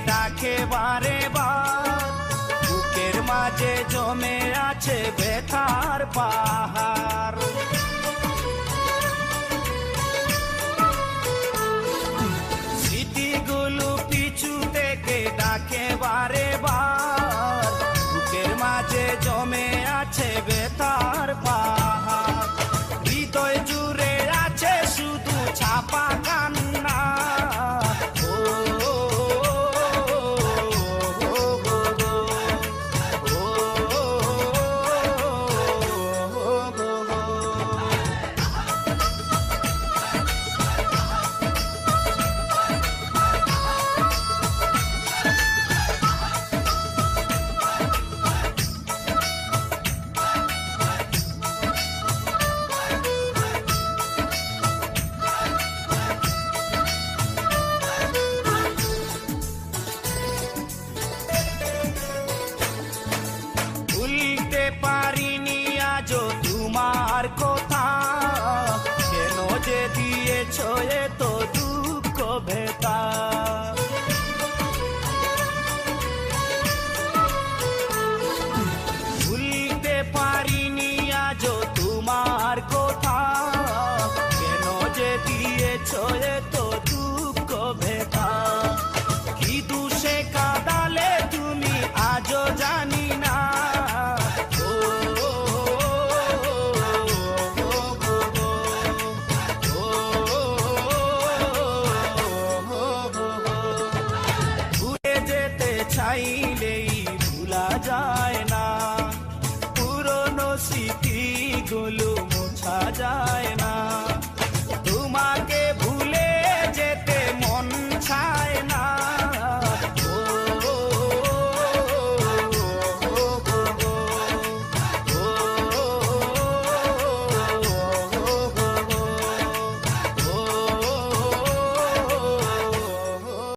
ডাকে বারে বার, বুকের মাঝে জমে আছে ব্যথার পাহাড়। স্মৃতিগুলো পিছু থেকে ডাকে বারে বার, বুকের মাঝে জমে আছে ব্যথার পাহাড়। হৃদয় জুড়ে আছে শুধু ছাপা কান্না। ভুলতে পারিনি আজও তোমার কথা, কেন যে দিয়েছ এত দুঃখ ভেতা। ভুলতে পারিনি আজও তোমার কথা, কেন যে দিয়েছ এত দুঃখ ভেতা। কি দোষে কাঁদালে তুমি আজও জানি না। ভুলে যেতে চাইলেই ভুলা যায়।